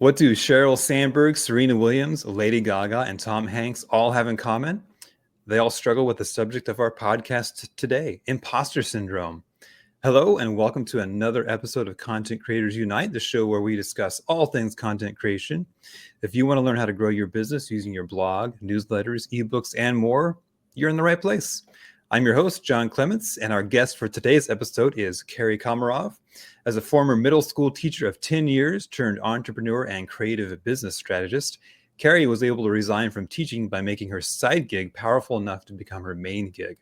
What do Sheryl Sandberg, Serena Williams, Lady Gaga, and Tom Hanks all have in common? They all struggle with the subject of our podcast today, imposter syndrome. Hello, and welcome to another episode of Content Creators Unite, the show where we discuss all things content creation. If you want to learn how to grow your business using your blog, newsletters, ebooks, and more, you're in the right place. I'm your host, John Clements, and our guest for today's episode is Kerry Komarov. As a former middle school teacher of 10 years turned entrepreneur and creative business strategist, Kerry was able to resign from teaching by making her side gig powerful enough to become her main gig.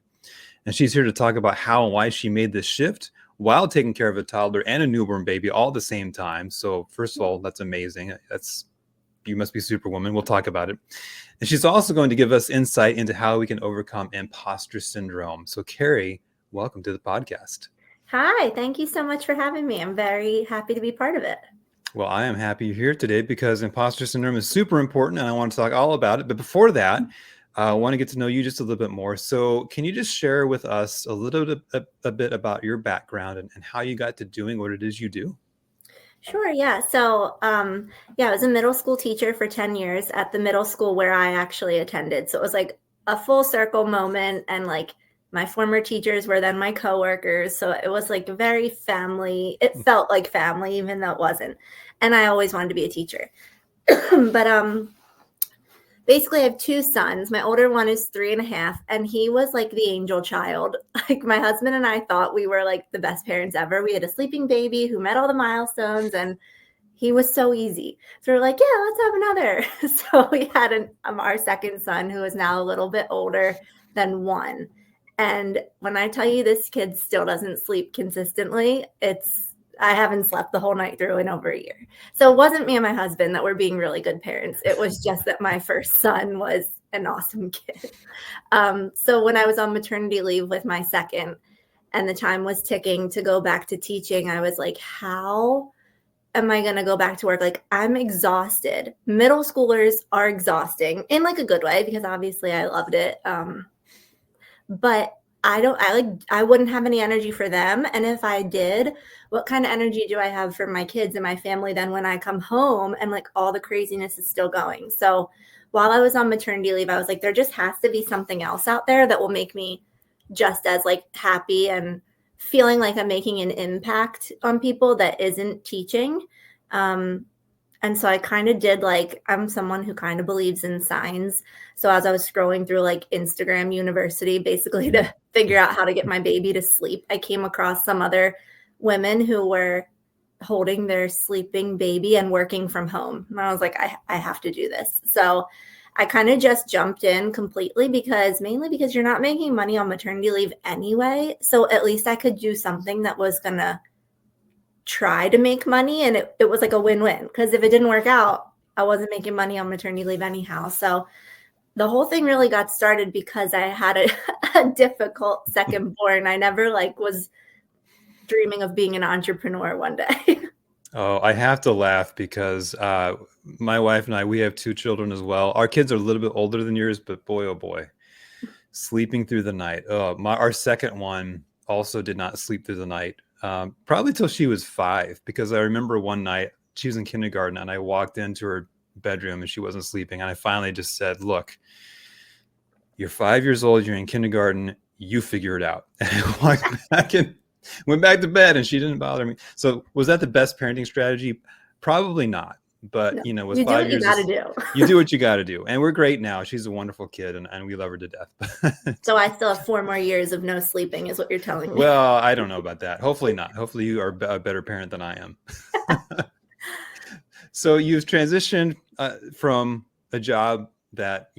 And she's here to talk about how and why she made this shift while taking care of a toddler and a newborn baby all at the same time. So first of all, that's amazing. You must be Superwoman. We'll talk about it. And she's also going to give us insight into how we can overcome imposter syndrome. So Kerry, welcome to the podcast. Hi, thank you so much for having me. I'm very happy to be part of it. Well, I am happy you're here today because imposter syndrome is super important and I want to talk all about it. But before that, I want to get to know you just a little bit more. So can you just share with us a bit about your background and how you got to doing what it is you do? Sure, yeah. So, I was a middle school teacher for 10 years at the middle school where I actually attended. So it was like a full circle moment, and like my former teachers were then my coworkers. So it was like very family. It felt like family, even though it wasn't. And I always wanted to be a teacher. But basically, I have two sons. My older one is 3.5, and he was like the angel child. Like my husband and I thought we were like the best parents ever. We had a sleeping baby who met all the milestones, and he was so easy. So we're like, yeah, let's have another. So we had our second son, who is now a little bit older than one. And when I tell you this kid still doesn't sleep consistently, I haven't slept the whole night through in over a year. So it wasn't me and my husband that were being really good parents. It was just that my first son was an awesome kid. So when I was on maternity leave with my second and the time was ticking to go back to teaching, I was like, how am I going to go back to work? Like, I'm exhausted. Middle schoolers are exhausting in like a good way, because obviously I loved it. But I wouldn't have any energy for them. And if I did, what kind of energy do I have for my kids and my family then when I come home and like all the craziness is still going? So while I was on maternity leave, I was like, there just has to be something else out there that will make me just as like happy and feeling like I'm making an impact on people that isn't teaching. And so I kind of did I'm someone who kind of believes in signs. So as I was scrolling through like Instagram University, basically to figure out how to get my baby to sleep, I came across some other women who were holding their sleeping baby and working from home. And I was like, I have to do this. So I kind of just jumped in completely mainly because you're not making money on maternity leave anyway. So at least I could do something that was going to try to make money, and it was like a win-win, because if it didn't work out, I wasn't making money on maternity leave anyhow. So the whole thing really got started because I had a difficult second born. I never was dreaming of being an entrepreneur one day. Oh, I have to laugh because my wife and I, we have two children as well. Our kids are a little bit older than yours, but boy, oh boy, sleeping through the night. Our second one also did not sleep through the night. Probably till she was 5, because I remember one night she was in kindergarten and I walked into her bedroom and she wasn't sleeping. And I finally just said, look, you're 5 years old, you're in kindergarten, you figure it out. And I walked back and went back to bed and she didn't bother me. So was that the best parenting strategy? Probably not. But, No, with you 5 years, you do what you got to do. And we're great now. She's a wonderful kid and we love her to death. So I still have 4 more years of no sleeping is what you're telling me. Well, I don't know about that. Hopefully not. Hopefully you are a better parent than I am. So you've transitioned from a job that,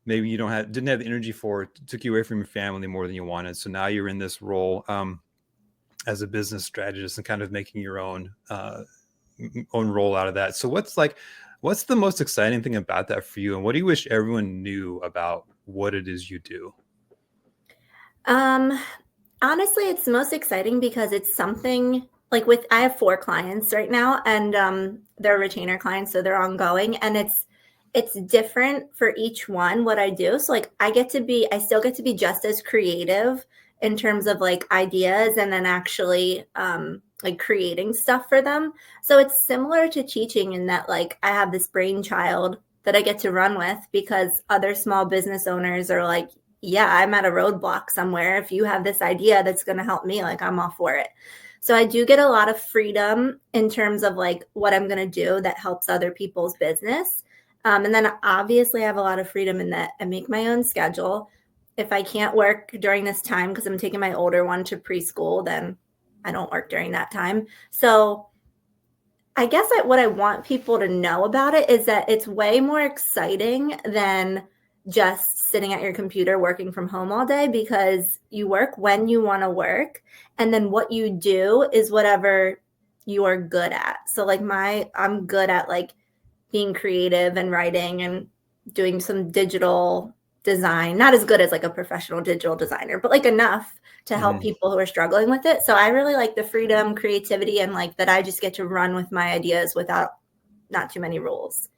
maybe you didn't have the energy for, it took you away from your family more than you wanted. So now you're in this role as a business strategist and kind of making your own role out of that. So what's the most exciting thing about that for you? And what do you wish everyone knew about what it is you do? Honestly, it's most exciting because it's something I have 4 clients right now, and they're retainer clients, so they're ongoing, and it's different for each one what I do. So I still get to be just as creative in terms of ideas, and then actually like creating stuff for them. So it's similar to teaching in that like I have this brainchild that I get to run with because other small business owners are like, yeah, I'm at a roadblock somewhere. If you have this idea that's going to help me, like I'm all for it. So I do get a lot of freedom in terms of like what I'm going to do that helps other people's business. And then obviously I have a lot of freedom in that I make my own schedule. If I can't work during this time because I'm taking my older one to preschool, then I don't work during that time. So I guess what I want people to know about it is that it's way more exciting than just sitting at your computer working from home all day, because you work when you want to work. And then what you do is whatever you are good at. So like I'm good at like being creative and writing and doing some digital design, not as good as like a professional digital designer, but like enough to help people who are struggling with it. So I really like the freedom, creativity, and like that I just get to run with my ideas without not too many rules.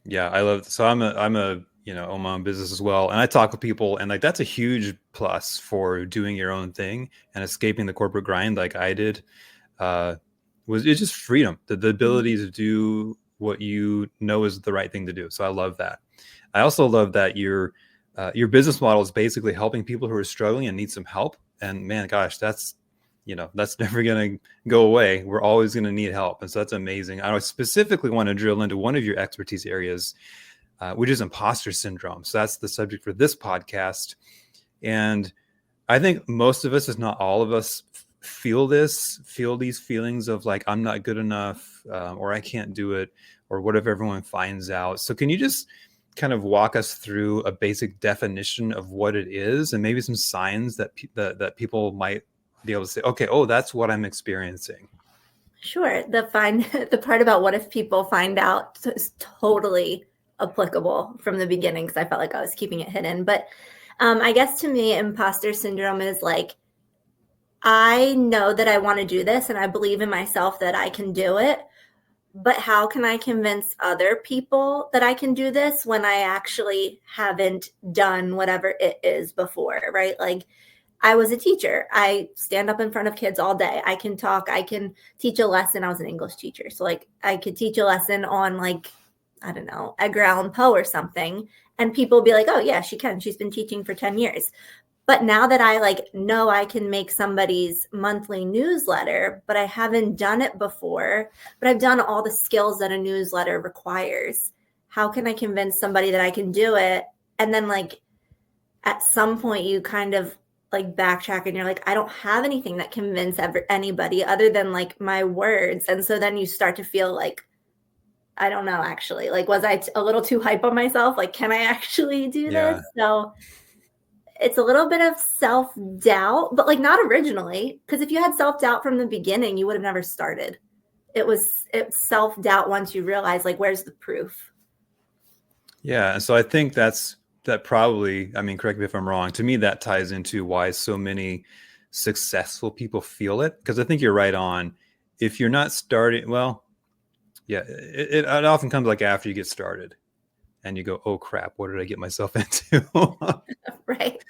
Yeah, I love. So I'm a own my own business as well, and I talk with people, and like that's a huge plus for doing your own thing and escaping the corporate grind, like I did. It's just freedom, the ability to do what you know is the right thing to do. So I love that. I also love that your business model is basically helping people who are struggling and need some help. And man, gosh, that's never going to go away. We're always going to need help. And so that's amazing. I specifically want to drill into one of your expertise areas, which is imposter syndrome. So that's the subject for this podcast. And I think most of us, if not all of us, feel these feelings of like, I'm not good enough, or I can't do it, or what if everyone finds out? So can you just kind of walk us through a basic definition of what it is, and maybe some signs that that people might be able to say, okay, oh, that's what I'm experiencing? Sure. The part about what if people find out is totally applicable from the beginning, because I felt like I was keeping it hidden. But I guess to me, imposter syndrome is like, I know that I want to do this and I believe in myself that I can do it. But how can I convince other people that I can do this when I actually haven't done whatever it is before, right? Like I was a teacher. I stand up in front of kids all day. I can talk. I can teach a lesson. I was an English teacher. So like I could teach a lesson on like, I don't know, Edgar Allan Poe or something. And people be like, oh yeah, she can. She's been teaching for 10 years. But now that I like know I can make somebody's monthly newsletter, but I haven't done it before, but I've done all the skills that a newsletter requires. How can I convince somebody that I can do it? And then like at some point you kind of like backtrack and you're like, I don't have anything that convince anybody other than like my words. And so then you start to feel like, I don't know, actually, like, was I a little too hype on myself? Like, can I actually do this? Yeah. So it's a little bit of self-doubt, but like not originally, because if you had self-doubt from the beginning, you would have never started. It's self-doubt once you realize like, where's the proof? Yeah. And so I think that probably, I mean, correct me if I'm wrong, to me, that ties into why so many successful people feel it. Because I think you're right on. If you're not starting, well, yeah, it often comes like after you get started and you go, oh crap, what did I get myself into? Right.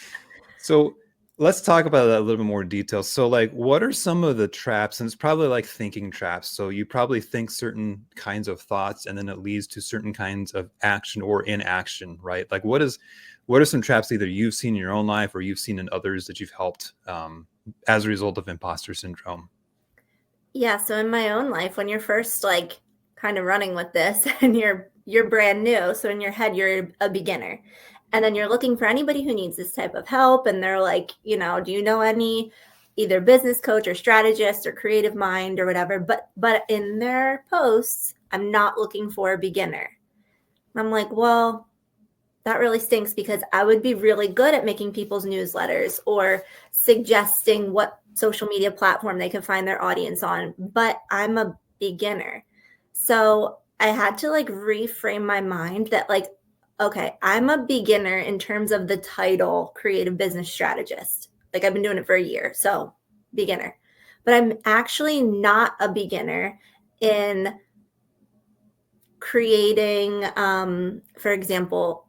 So let's talk about that a little bit more detail. So like, what are some of the traps? And it's probably like thinking traps. So you probably think certain kinds of thoughts and then it leads to certain kinds of action or inaction, right? Like what are some traps either you've seen in your own life or you've seen in others that you've helped as a result of imposter syndrome? Yeah. So in my own life, when you're first like kind of running with this and you're brand new, so in your head you're a beginner, and then you're looking for anybody who needs this type of help, and they're like, do you know any either business coach or strategist or creative mind or whatever? But in their posts, I'm not looking for a beginner. I'm like, well, that really stinks, because I would be really good at making people's newsletters or suggesting what social media platform they can find their audience on, but I'm a beginner. So I had to like reframe my mind that like, okay, I'm a beginner in terms of the title creative business strategist. Like I've been doing it for a year, so beginner. But I'm actually not a beginner in creating, for example,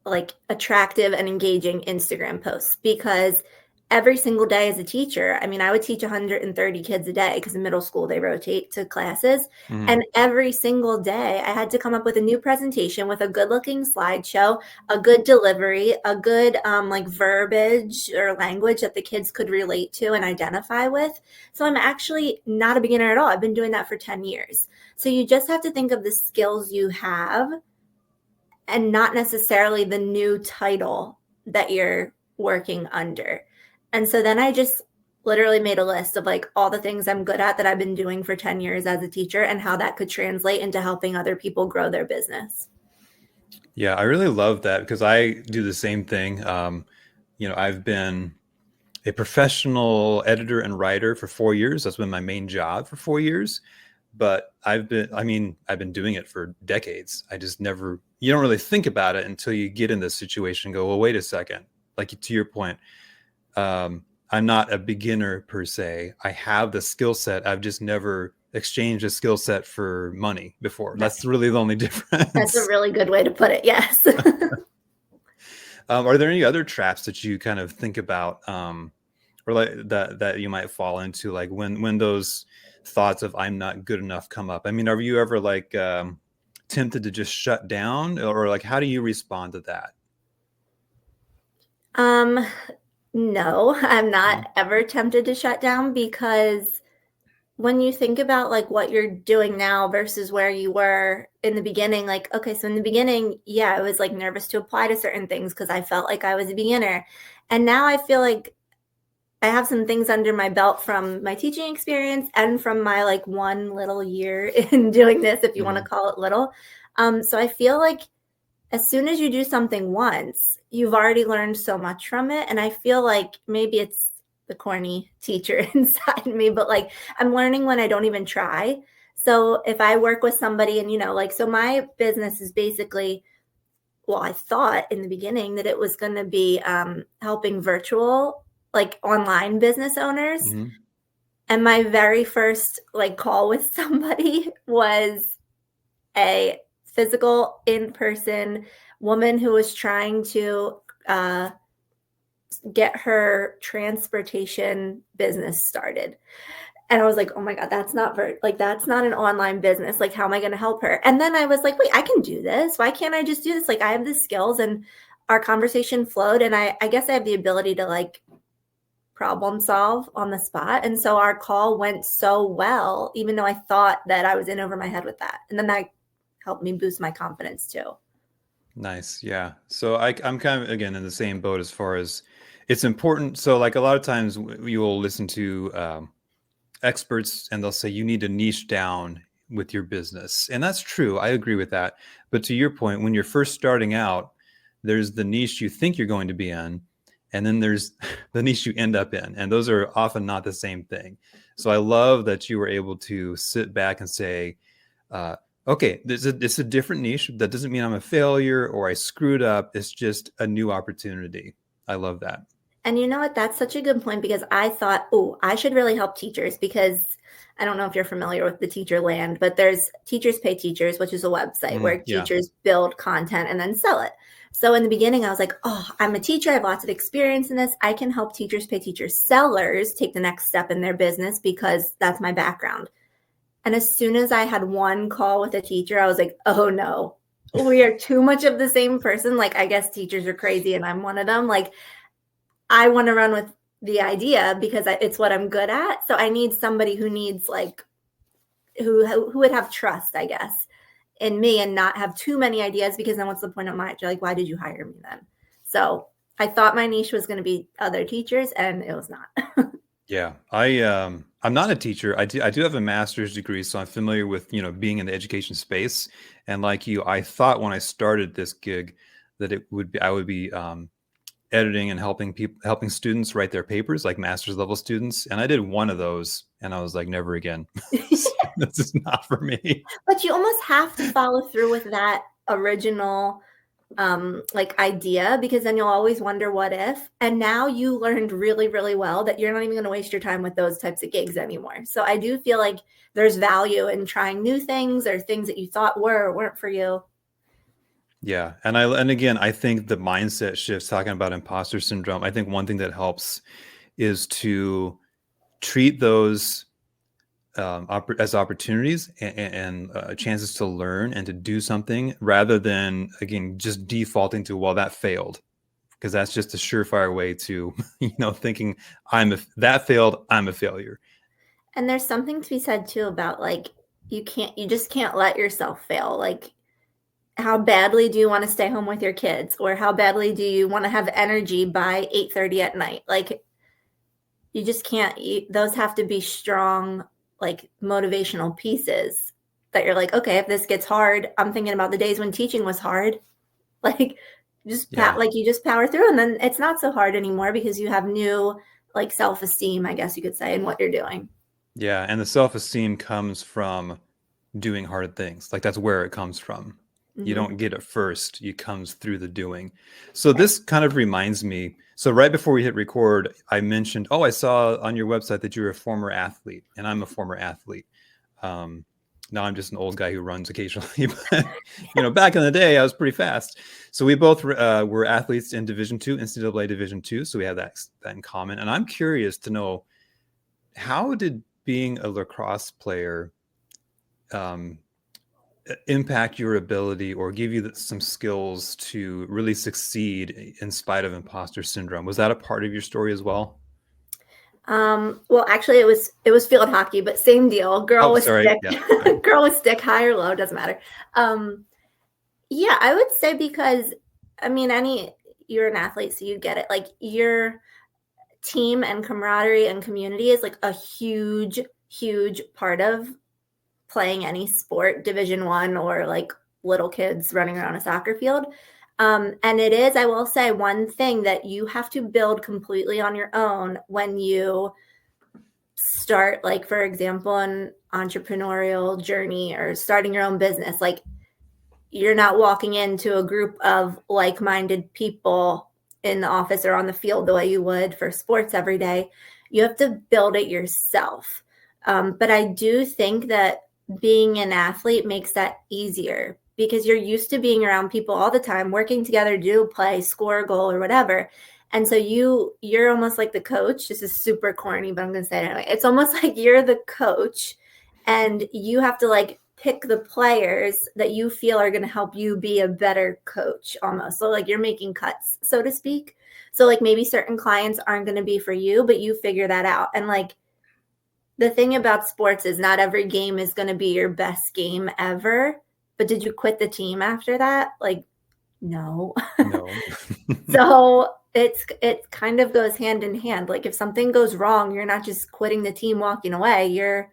like attractive and engaging Instagram posts, because every single day as a teacher, I mean, I would teach 130 kids a day because in middle school they rotate to classes. Mhm. And every single day I had to come up with a new presentation with a good looking slideshow, a good delivery, a good like verbiage or language that the kids could relate to and identify with. So I'm actually not a beginner at all. I've been doing that for 10 years. So you just have to think of the skills you have and not necessarily the new title that you're working under. And so then I just literally made a list of like all the things I'm good at that I've been doing for 10 years as a teacher and how that could translate into helping other people grow their business. Yeah, I really love that because I do the same thing. I've been a professional editor and writer for 4 years. That's been my main job for 4 years. But I've been doing it for decades. I just never, you don't really think about it until you get in this situation and go, well, wait a second. Like to your point, I'm not a beginner per se. I have the skill set. I've just never exchanged a skill set for money before. That's really the only difference. That's a really good way to put it. Yes. Are there any other traps that you kind of think about, or like that you might fall into, like when those thoughts of I'm not good enough come up? I mean, are you ever like tempted to just shut down, or like how do you respond to that? No, I'm not ever tempted to shut down because when you think about like what you're doing now versus where you were in the beginning, like, okay, so in the beginning, yeah, I was like nervous to apply to certain things because I felt like I was a beginner. And now I feel like I have some things under my belt from my teaching experience and from my like one little year in doing this, if you want to call it little. So I feel like as soon as you do something once, you've already learned so much from it. And I feel like maybe it's the corny teacher inside me, but like I'm learning when I don't even try. So if I work with somebody and, like, so my business is basically, well, I thought in the beginning that it was going to be helping virtual, like online business owners. Mm-hmm. And my very first like call with somebody was a physical in-person woman who was trying to get her transportation business started. And I was like, oh my God, that's not that's not an online business. Like, how am I going to help her? And then I was like, wait, I can do this. Why can't I just do this? Like, I have the skills. And our conversation flowed. And I guess I have the ability to like problem solve on the spot. And so our call went so well, even though I thought that I was in over my head with that. And then that helped me boost my confidence too. Nice. Yeah. So I'm kind of, again, in the same boat as far as it's important. So like a lot of times you will listen to experts and they'll say you need to niche down with your business. And that's true. I agree with that. But to your point, when you're first starting out, there's the niche you think you're going to be in, and then there's the niche you end up in. And those are often not the same thing. So I love that you were able to sit back and say, okay, it's a different niche. That doesn't mean I'm a failure or I screwed up. It's just a new opportunity. I love that. And you know what? That's such a good point because I thought, oh, I should really help teachers because I don't know if you're familiar with the teacher land, but there's Teachers Pay Teachers, which is a website where teachers build content and then sell it. So in the beginning, I was like, oh, I'm a teacher. I have lots of experience in this. I can help Teachers Pay Teachers sellers take the next step in their business because that's my background. And as soon as I had one call with a teacher, I was like, oh no, we are too much of the same person. Like, I guess teachers are crazy and I'm one of them. Like, I want to run with the idea because it's what I'm good at. So I need somebody who needs like, who would have trust, I guess, in me and not have too many ideas because then what's the point of my, like, why did you hire me then? So I thought my niche was going to be other teachers and it was not. Yeah, I'm not a teacher. I do have a master's degree, so I'm familiar with, being in the education space. And like you, I thought when I started this gig that I would be editing and helping students write their papers, like master's level students. And I did one of those and I was like, never again. This is not for me. But you almost have to follow through with that original like idea because then you'll always wonder what if. And now you learned really, really well that you're not even going to waste your time with those types of gigs anymore. So I do feel like there's value in trying new things or things that you thought were or weren't for you. Yeah. And again, I think the mindset shifts, talking about imposter syndrome. I think one thing that helps is to treat those as opportunities and chances to learn and to do something, rather than, again, just defaulting to, well, that failed, because that's just a surefire way to, thinking that failed, I'm a failure. And there's something to be said too about like you just can't let yourself fail. Like, how badly do you want to stay home with your kids, or how badly do you want to have energy by 8:30 at night? Like, you just can't. Those have to be strong, like, motivational pieces that you're like, okay, if this gets hard, I'm thinking about the days when teaching was hard. Like, like you just power through, and then it's not so hard anymore because you have new, like, self-esteem, I guess you could say, in what you're doing. Yeah, and the self-esteem comes from doing hard things. Like, that's where it comes from. You don't get it first. It comes through the doing. So this kind of reminds me. So right before we hit record, I mentioned, I saw on your website that you're a former athlete, and I'm a former athlete. Now I'm just an old guy who runs occasionally, but back in the day, I was pretty fast. So we both were athletes in Division II, NCAA Division II. So we have that in common. And I'm curious to know, how did being a lacrosse player impact your ability or give you some skills to really succeed in spite of imposter syndrome? Was that a part of your story as well? Well, actually, it was field hockey, but same deal. Girl with stick, yeah. Girl with stick, high or low, doesn't matter. Yeah, I would say, because I mean, you're an athlete, so you get it. Like, your team and camaraderie and community is like a huge, huge part of playing any sport, Division I, or like little kids running around a soccer field. And it is, I will say, one thing that you have to build completely on your own when you start, like, for example, an entrepreneurial journey or starting your own business. Like, you're not walking into a group of like-minded people in the office or on the field the way you would for sports every day. You have to build it yourself. But I do think that being an athlete makes that easier, because you're used to being around people all the time, working together to do a play, score a goal, or whatever. And so you're almost like the coach. This is super corny, but I'm going to say it anyway. It's almost like you're the coach, and you have to, like, pick the players that you feel are going to help you be a better coach, almost. So, like, you're making cuts, so to speak. So, like, maybe certain clients aren't going to be for you, but you figure that out. And, like, the thing about sports is not every game is going to be your best game ever. But did you quit the team after that? Like, no. So it kind of goes hand in hand. Like, if something goes wrong, you're not just quitting the team, walking away. You're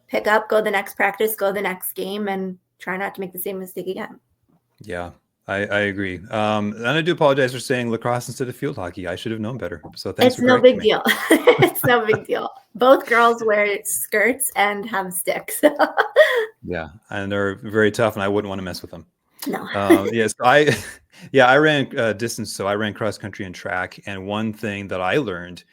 pick up, go the next practice, go the next game, and try not to make the same mistake again. Yeah, I agree. And I do apologize for saying lacrosse instead of field hockey. I should have known better. So thanks for correcting me. It's no big deal. It's no big deal. Both girls wear skirts and have sticks. Yeah, and they're very tough, and I wouldn't want to mess with them. No. Yes, I ran distance, so I ran cross country and track. And one thing that I learned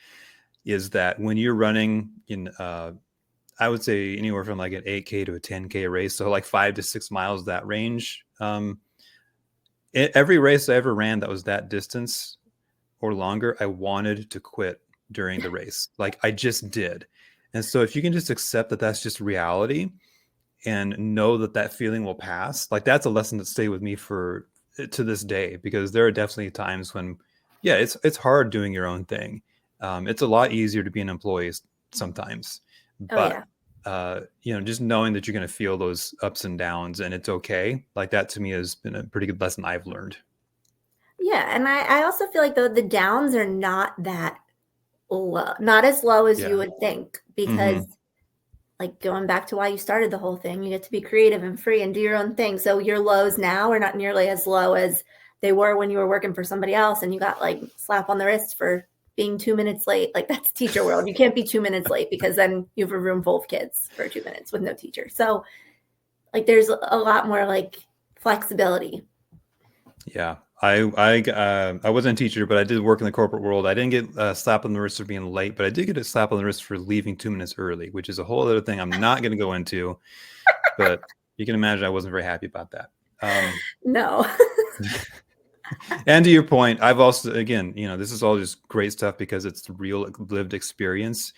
is that when you're running in, I would say anywhere from like an 8K to a 10K race, so like 5 to 6 miles, that range. Every race I ever ran that was that distance or longer, I wanted to quit during the race. Like, I just did. And so if you can just accept that that's just reality and know that that feeling will pass, like, that's a lesson that stayed with me to this day, because there are definitely times when, yeah, it's hard doing your own thing. It's a lot easier to be an employee sometimes, but just knowing that you're going to feel those ups and downs, and it's okay. Like, that to me has been a pretty good lesson I've learned. Yeah. And I also feel like, though, the downs are not that low, not as low as you would think, because like, going back to why you started the whole thing, you get to be creative and free and do your own thing. So your lows now are not nearly as low as they were when you were working for somebody else and you got, like, slap on the wrist for being 2 minutes late. Like, that's teacher world. You can't be 2 minutes late, because then you have a room full of kids for 2 minutes with no teacher. So, like, there's a lot more, like, flexibility. Yeah. I wasn't a teacher, but I did work in the corporate world. I didn't get a slap on the wrist for being late, but I did get a slap on the wrist for leaving 2 minutes early, which is a whole other thing I'm not going to go into. But you can imagine I wasn't very happy about that. No. And to your point, I've also, again, this is all just great stuff because it's real lived experience.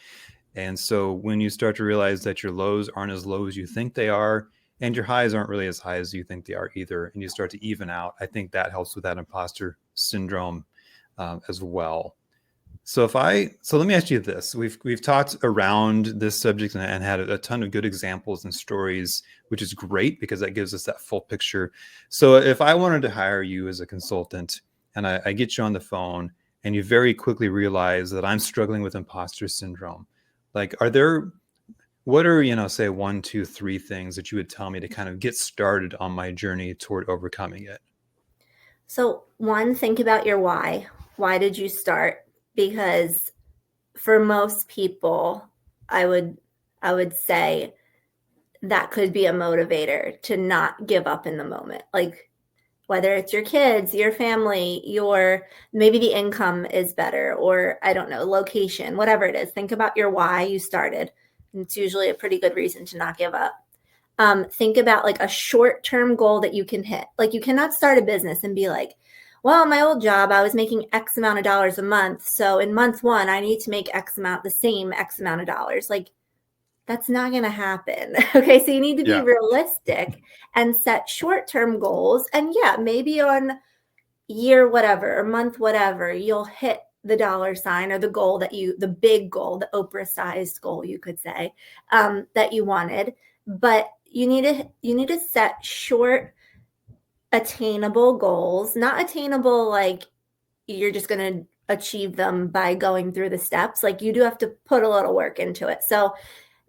And so when you start to realize that your lows aren't as low as you think they are, and your highs aren't really as high as you think they are either, and you start to even out, I think that helps with that imposter syndrome as well. So let me ask you this: we've talked around this subject and had a ton of good examples and stories, which is great because that gives us that full picture. So if I wanted to hire you as a consultant and I get you on the phone and you very quickly realize that I'm struggling with imposter syndrome, like what are say 1, 2, 3 things that you would tell me to kind of get started on my journey toward overcoming it? So, one, think about your why. Why did you start? Because for most people, I would say that could be a motivator to not give up in the moment. Like whether it's your kids, your family, maybe the income is better, or I don't know, location, whatever it is. Think about your why you started. And it's usually a pretty good reason to not give up. Think about like a short-term goal that you can hit. Like you cannot start a business and be like, well, my old job, I was making X amount of dollars a month. So in month 1, I need to make the same X amount of dollars. Like that's not going to happen. Okay. So you need to be Yeah. realistic and set short-term goals. And yeah, maybe on year whatever or month whatever, you'll hit the dollar sign or the big goal, the Oprah-sized goal, you could say, that you wanted. But you need to set short, attainable goals, not attainable like you're just going to achieve them by going through the steps. Like you do have to put a little work into it. So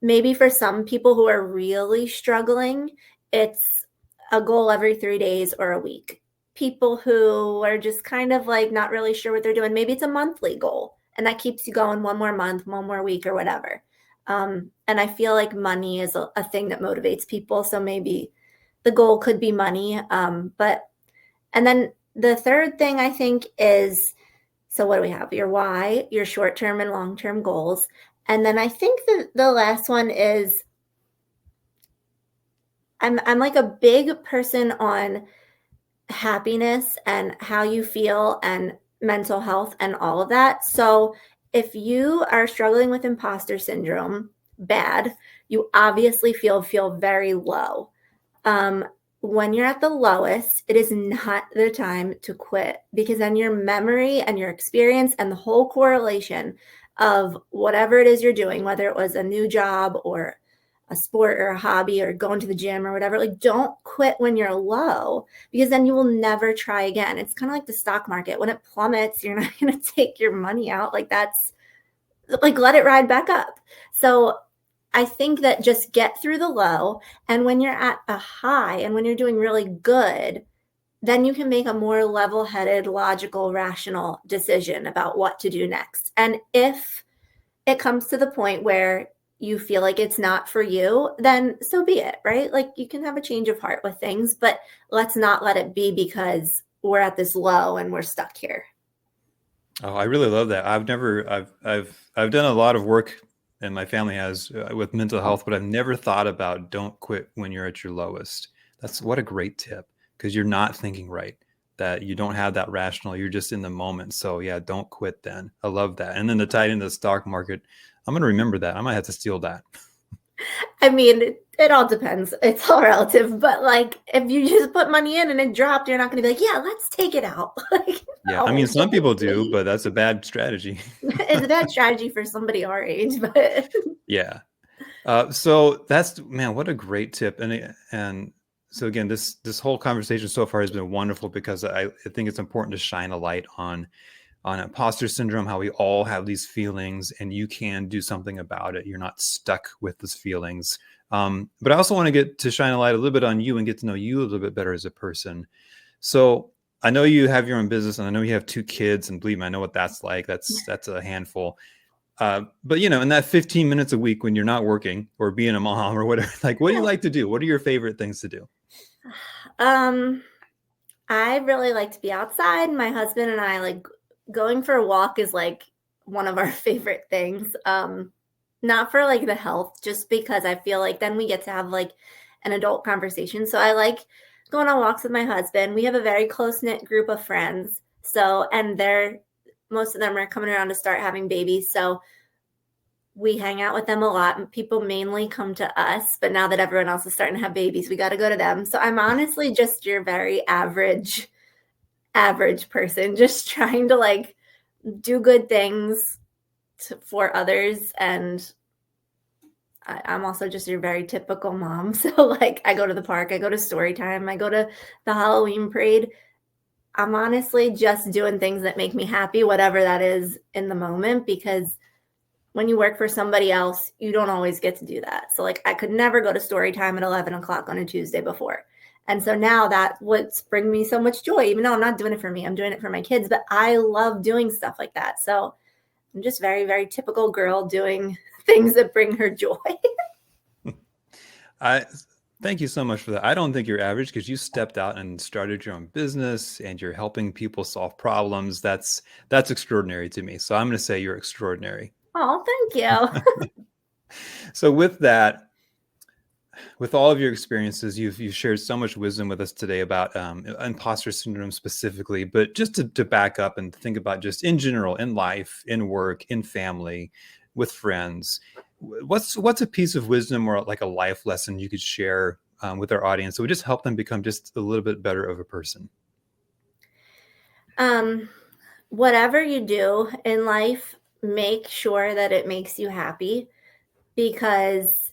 maybe for some people who are really struggling, it's a goal every 3 days or a week. People who are just kind of like not really sure what they're doing, maybe it's a monthly goal and that keeps you going one more month, one more week or whatever. And I feel like money is a thing that motivates people. So maybe the goal could be money. And then the third thing I think is, so what do we have? Your why, your short-term and long-term goals. And then I think the last one is I'm like a big person on happiness and how you feel and mental health and all of that. So if you are struggling with imposter syndrome, bad, you obviously feel very low. When you're at the lowest, it is not the time to quit because then your memory and your experience and the whole correlation of whatever it is you're doing, whether it was a new job or a sport or a hobby or going to the gym or whatever, like don't quit when you're low because then you will never try again. It's kind of like the stock market. When it plummets, you're not going to take your money out. Like that's like, let it ride back up. So I think that just get through the low. And when you're at a high and when you're doing really good, then you can make a more level-headed, logical, rational decision about what to do next. And if it comes to the point where you feel like it's not for you, then so be it, right? Like you can have a change of heart with things, but let's not let it be because we're at this low and we're stuck here. Oh, I really love that. I've done a lot of work, and my family has with mental health, but I've never thought about don't quit when you're at your lowest. What a great tip because you're not thinking right. That you don't have that rational. You're just in the moment. So yeah, don't quit then. I love that. And then to tie it into the stock market, I'm going to remember that. I might have to steal that. I mean, it all depends. It's all relative. But like, if you just put money in and it dropped, you're not going to be like, yeah, let's take it out. Like, Yeah, I mean, some people do, but that's a bad strategy. It's a bad strategy for somebody our age, but Yeah. So man, what a great tip. And so again, this whole conversation so far has been wonderful because I think it's important to shine a light on imposter syndrome, how we all have these feelings and you can do something about it. You're not stuck with those feelings. But I also want to get to shine a light a little bit on you and get to know you a little bit better as a person. So I know you have your own business and I know you have 2 kids, and believe me, I know what that's like. That's a handful. But in that 15 minutes a week when you're not working or being a mom or whatever, like what do you like to do? What are your favorite things to do? I really like to be outside. My husband and I like going for a walk is like one of our favorite things. Not for like the health, just because I feel like then we get to have like an adult conversation. So I like going on walks with my husband. We have a very close-knit group of friends. So, and most of them are coming around to start having babies. So we hang out with them a lot. People mainly come to us, but now that everyone else is starting to have babies, we got to go to them. So I'm honestly just your very average person, just trying to like do good things for others. And I'm also just your very typical mom. So like I go to the park, I go to story time, I go to the Halloween parade. I'm honestly just doing things that make me happy, whatever that is in the moment, because when you work for somebody else, you don't always get to do that. So like I could never go to story time at 11 o'clock on a Tuesday before. And so now that's what's bringing me so much joy, even though I'm not doing it for me, I'm doing it for my kids, but I love doing stuff like that. So I'm just very, very typical girl doing things that bring her joy. Thank you so much for that. I don't think you're average because you stepped out and started your own business and you're helping people solve problems. That's extraordinary to me. So I'm going to say you're extraordinary. Oh, thank you. So with that, with all of your experiences, you've shared so much wisdom with us today about imposter syndrome specifically, but just to back up and think about just in general, in life, in work, in family, with friends, what's a piece of wisdom or like a life lesson you could share with our audience that would just help them become just a little bit better of a person? Whatever you do in life, make sure that it makes you happy, because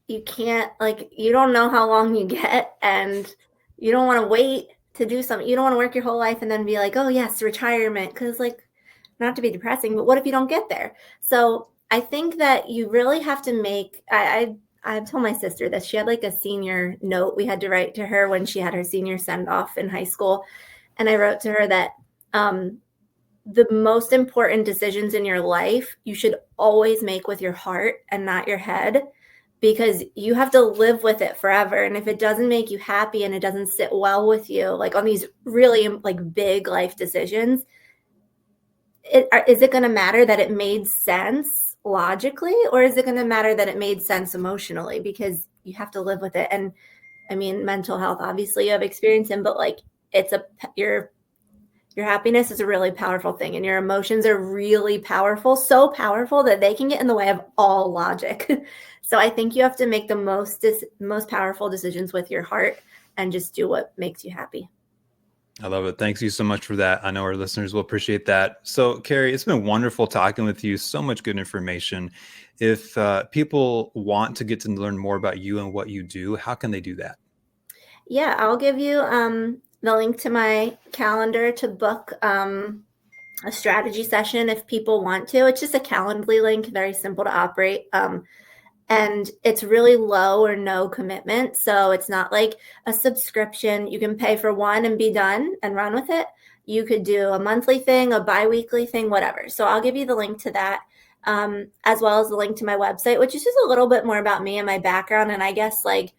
you can't, like, you don't know how long you get, and you don't want to wait to do something. You don't want to work your whole life and then be like, oh yes, retirement. Because like, not to be depressing, but what if you don't get there? So I think that you really have to make, I told my sister this. She had like a senior note we had to write to her when she had her senior send off in high school. And I wrote to her that the most important decisions in your life, you should always make with your heart and not your head, because you have to live with it forever. And if it doesn't make you happy and it doesn't sit well with you, like on these really like big life decisions, is it going to matter that it made sense logically, or is it going to matter that it made sense emotionally? Because you have to live with it. And I mean, mental health, obviously you have experience in, but like your happiness is a really powerful thing, and your emotions are really powerful, so powerful that they can get in the way of all logic. So I think you have to make the most powerful decisions with your heart and just do what makes you happy. I love it. Thanks you so much for that. I know our listeners will appreciate that. So, Kerry, it's been wonderful talking with you. So much good information. If people want to get to learn more about you and what you do, how can they do that? Yeah, I'll give you the link to my calendar to book a strategy session if people want to. It's just a Calendly link, very simple to operate. And it's really low or no commitment. So it's not like a subscription. You can pay for one and be done and run with it. You could do a monthly thing, a bi-weekly thing, whatever. So I'll give you the link to that, as well as the link to my website, which is just a little bit more about me and my background, and I guess like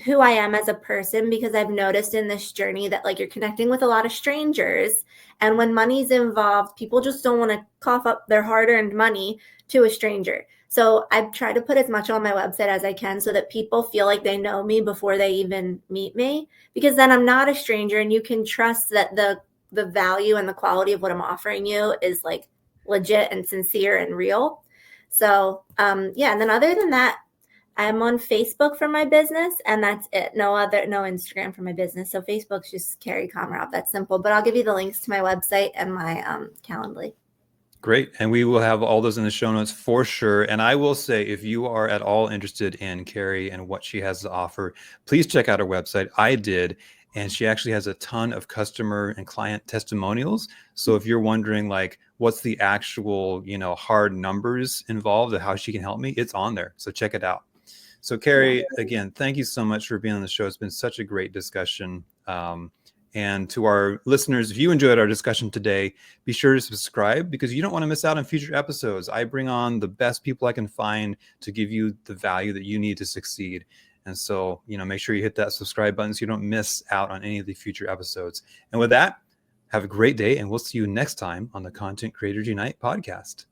who I am as a person, because I've noticed in this journey that like you're connecting with a lot of strangers, and when money's involved, people just don't want to cough up their hard-earned money to a stranger. So I've tried to put as much on my website as I can so that people feel like they know me before they even meet me, because then I'm not a stranger and you can trust that the value and the quality of what I'm offering you is like legit and sincere and real. So yeah, and then other than that, I'm on Facebook for my business, and that's it. No Instagram for my business. So Facebook's just Kerry Komarov. That's simple. But I'll give you the links to my website and my Calendly. Great. And we will have all those in the show notes for sure. And I will say, if you are at all interested in Kerry and what she has to offer, please check out her website. I did. And she actually has a ton of customer and client testimonials. So if you're wondering like, what's the actual, hard numbers involved and how she can help me, it's on there. So check it out. So Kerry, again, thank you so much for being on the show. It's been such a great discussion. And to our listeners, if you enjoyed our discussion today, be sure to subscribe because you don't want to miss out on future episodes. I bring on the best people I can find to give you the value that you need to succeed. And so, make sure you hit that subscribe button so you don't miss out on any of the future episodes. And with that, have a great day, and we'll see you next time on the Content Creators Unite podcast.